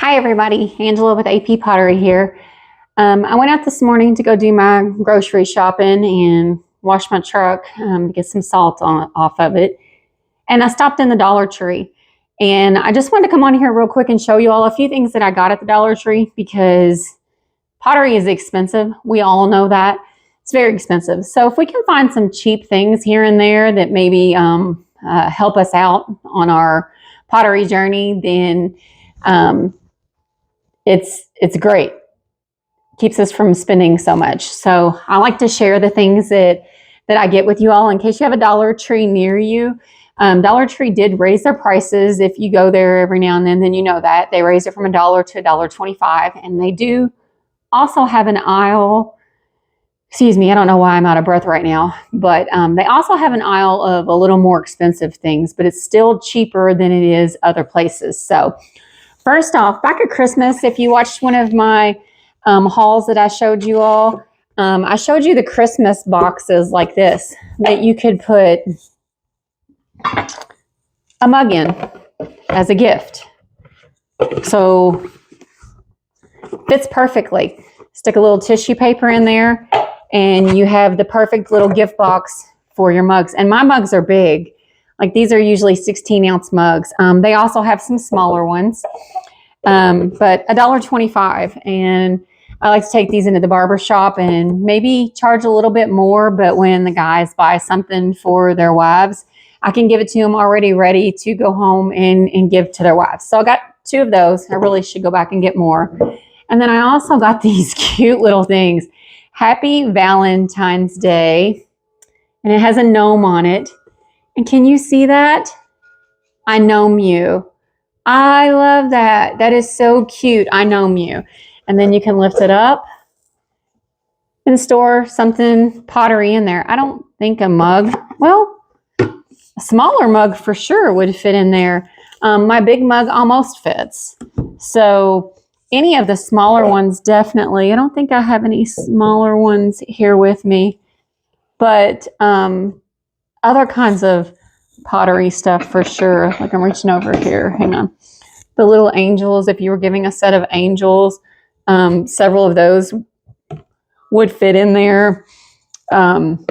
Hi everybody, Angela with AP Pottery here. I went out this morning to go do my grocery shopping and wash my truck to get some salt off of it. And I stopped in the Dollar Tree. And I just wanted to come on here real quick and show you all a few things that I got at the Dollar Tree because pottery is expensive. We all know that. It's very expensive. So if we can find some cheap things here and there that maybe help us out on our pottery journey, then it's great. Keeps us from spending so much. So I like to share the things that I get with you all in case you have a Dollar Tree near you. Dollar Tree did raise their prices. If you go there every now and then you know that. They raised it from $1 to $1.25. And they do also have an aisle. Excuse me, I don't know why I'm out of breath right now. But they also have an aisle of a little more expensive things. But it's still cheaper than it is other places. So first off, back at Christmas, if you watched one of my hauls that I showed you all, I showed you the Christmas boxes like this that you could put a mug in as a gift. So fits perfectly. Stick a little tissue paper in there and you have the perfect little gift box for your mugs. And my mugs are big. Like these are usually 16-ounce mugs. They also have some smaller ones, but $1.25. And I like to take these into the barber shop and maybe charge a little bit more. But when the guys buy something for their wives, I can give it to them already ready to go home and give to their wives. So I got 2 of those. I really should go back and get more. And then I also got these cute little things. Happy Valentine's Day. And it has a gnome on it. And can you see that? I gnome you. I love that. That is so cute. I gnome you. And then you can lift it up and store something pottery in there. I don't think a mug, well, a smaller mug for sure would fit in there. My big mug almost fits. So any of the smaller ones, definitely. I don't think I have any smaller ones here with me, but other kinds of pottery stuff for sure. Like I'm reaching over here. Hang on. The little angels, if you were giving a set of angels, several of those would fit in there. I'm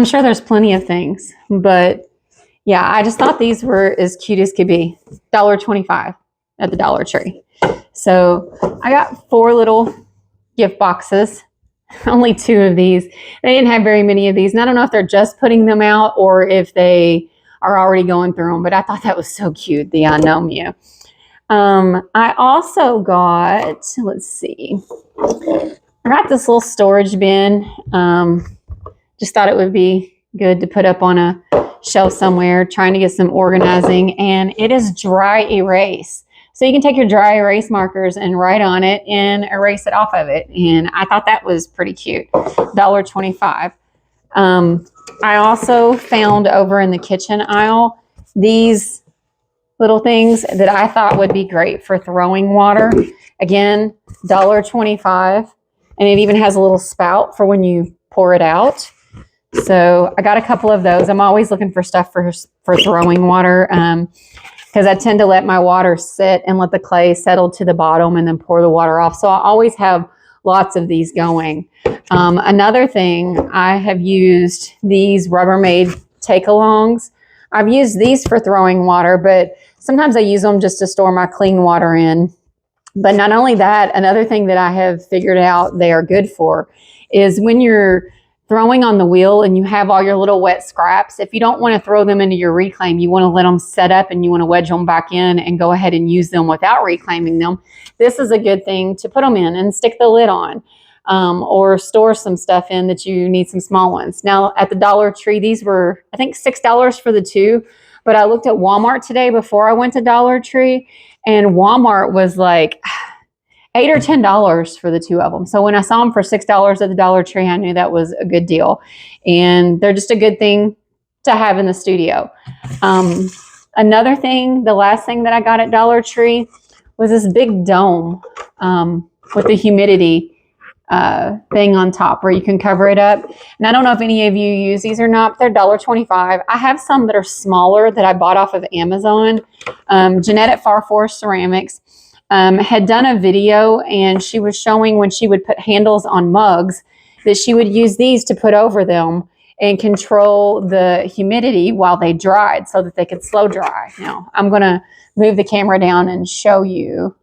sure there's plenty of things, but yeah, I just thought these were as cute as could be. $1.25 at the Dollar Tree. So I got 4 little gift boxes. Only 2 of these. They didn't have very many of these. And I don't know if they're just putting them out or if they are already going through them, but I thought that was so cute, the I Gnome You. I also got, let's see, I got this little storage bin. Just thought it would be good to put up on a shelf somewhere, trying to get some organizing, and it is dry erase. So you can take your dry erase markers and write on it and erase it off of it. And I thought that was pretty cute. $1.25. I also found over in the kitchen aisle these little things that I thought would be great for throwing water. Again, $1.25. And it even has a little spout for when you pour it out. So I got a couple of those. I'm always looking for stuff for throwing water because I tend to let my water sit and let the clay settle to the bottom and then pour the water off. So I always have lots of these going. Another thing, I have used these Rubbermaid take-alongs. I've used these for throwing water, but sometimes I use them just to store my clean water in. But not only that, another thing that I have figured out they are good for is when you're throwing on the wheel and you have all your little wet scraps, if you don't want to throw them into your reclaim, you want to let them set up and you want to wedge them back in and go ahead and use them without reclaiming them. This is a good thing to put them in and stick the lid on or store some stuff in that you need some small ones. Now at the Dollar Tree, these were, I think, $6 for the 2, but I looked at Walmart today before I went to Dollar Tree and Walmart was like $8 or $10 for the 2 of them. So when I saw them for $6 at the Dollar Tree, I knew that was a good deal. And they're just a good thing to have in the studio. Another thing, the last thing that I got at Dollar Tree was this big dome with the humidity thing on top where you can cover it up. And I don't know if any of you use these or not, but they're $1.25. I have some that are smaller that I bought off of Amazon. Jeanette at Far Forest Ceramics. had done a video, and she was showing when she would put handles on mugs that she would use these to put over them and control the humidity while they dried so that they could slow dry. Now, I'm going to move the camera down and show you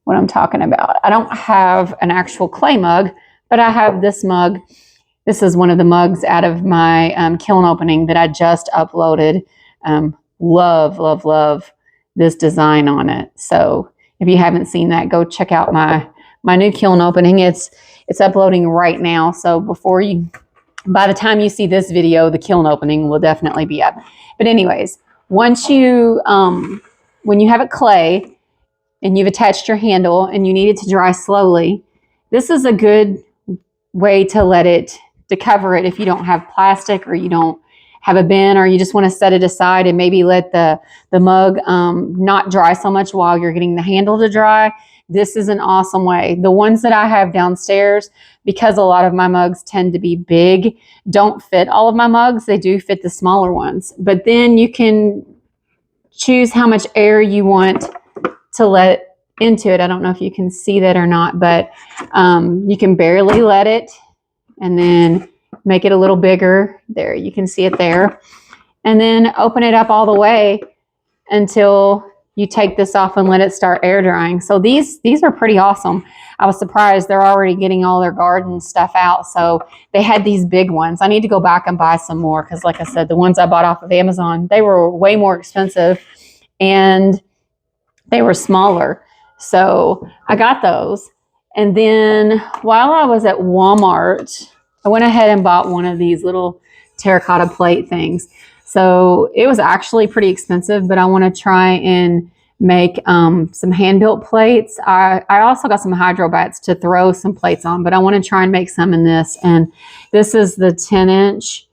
what I'm talking about. I don't have an actual clay mug, but I have this mug. This is one of the mugs out of my kiln opening that I just uploaded. Love, love, love this design on it. So if you haven't seen that, go check out my new kiln opening. It's uploading right now. So by the time you see this video, the kiln opening will definitely be up. But anyways, once you, when you have it clay and you've attached your handle and you need it to dry slowly, this is a good way to cover it if you don't have plastic or you don't have a bin, or you just want to set it aside and maybe let the mug not dry so much while you're getting the handle to dry. This is an awesome way. The ones that I have downstairs, because a lot of my mugs tend to be big, don't fit all of my mugs. They do fit the smaller ones. But then you can choose how much air you want to let into it. I don't know if you can see that or not, but you can barely let it and then make it a little bigger. There, you can see it there. And then open it up all the way until you take this off and let it start air drying. So these are pretty awesome. I was surprised they're already getting all their garden stuff out. So they had these big ones. I need to go back and buy some more because, like I said, the ones I bought off of Amazon, they were way more expensive and they were smaller. So I got those. And then while I was at Walmart, I went ahead and bought one of these little terracotta plate things. So it was actually pretty expensive, but I want to try and make some hand-built plates. I also got some hydro bats to throw some plates on, but I want to try and make some in this. And this is the 10-inch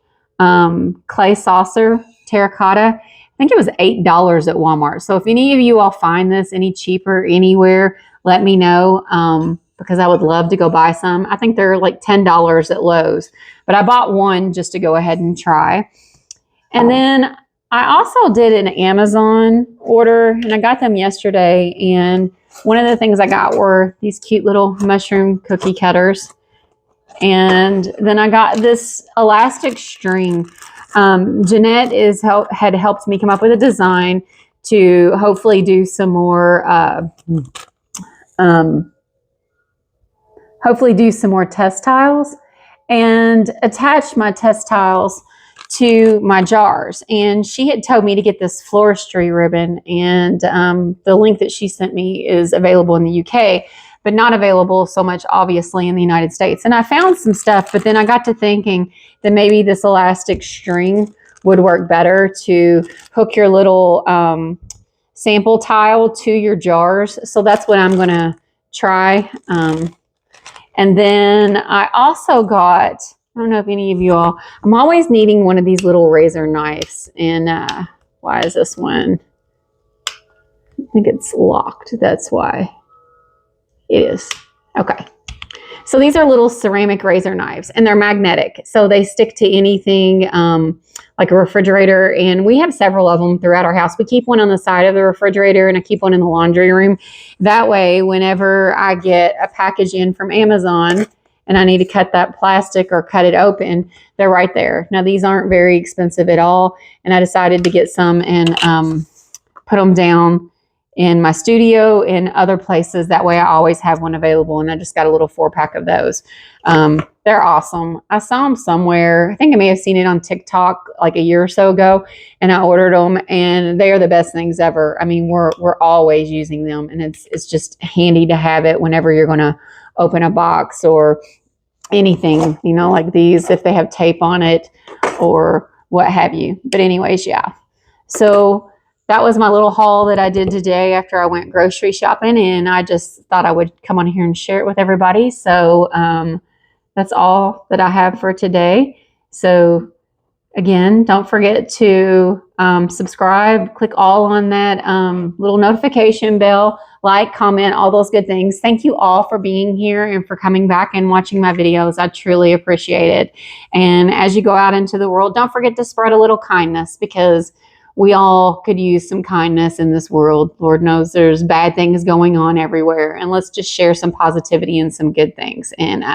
clay saucer terracotta. I think it was $8 at Walmart. So if any of you all find this any cheaper anywhere, let me know. Because I would love to go buy some. I think they're like $10 at Lowe's, but I bought one just to go ahead and try. And then I also did an Amazon order, and I got them yesterday. And one of the things I got were these cute little mushroom cookie cutters. And then I got this elastic string. Jeanette had helped me come up with a design to hopefully do some more test tiles and attach my test tiles to my jars. And she had told me to get this floristry ribbon, and the link that she sent me is available in the UK, but not available so much obviously in the United States. And I found some stuff, but then I got to thinking that maybe this elastic string would work better to hook your little sample tile to your jars. So that's what I'm going to try. And then I also got, I don't know if any of you all, I'm always needing one of these little razor knives. And why is this one? I think it's locked. That's why it is. Okay. So these are little ceramic razor knives, and they're magnetic. So they stick to anything like a refrigerator. And we have several of them throughout our house. We keep one on the side of the refrigerator, and I keep one in the laundry room. That way, whenever I get a package in from Amazon and I need to cut that plastic or cut it open, they're right there. Now, these aren't very expensive at all. And I decided to get some and put them down in my studio and other places. That way I always have one available, and I just got a little 4-pack of those. They're awesome. I saw them somewhere. I think I may have seen it on TikTok like a year or so ago, and I ordered them, and they are the best things ever. I mean, we're always using them, and it's just handy to have it whenever you're going to open a box or anything, you know, like these, if they have tape on it or what have you. But anyways, yeah. So that was my little haul that I did today after I went grocery shopping, and I just thought I would come on here and share it with everybody. So that's all that I have for today. So again, don't forget to subscribe, click all on that little notification bell, like, comment, all those good things. Thank you all for being here and for coming back and watching my videos. I truly appreciate it. And as you go out into the world, don't forget to spread a little kindness, because we all could use some kindness in this world. Lord knows there's bad things going on everywhere, and let's just share some positivity and some good things. And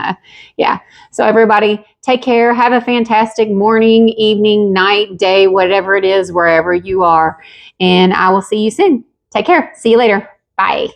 yeah, so everybody take care. Have a fantastic morning, evening, night, day, whatever it is, wherever you are. And I will see you soon. Take care. See you later. Bye.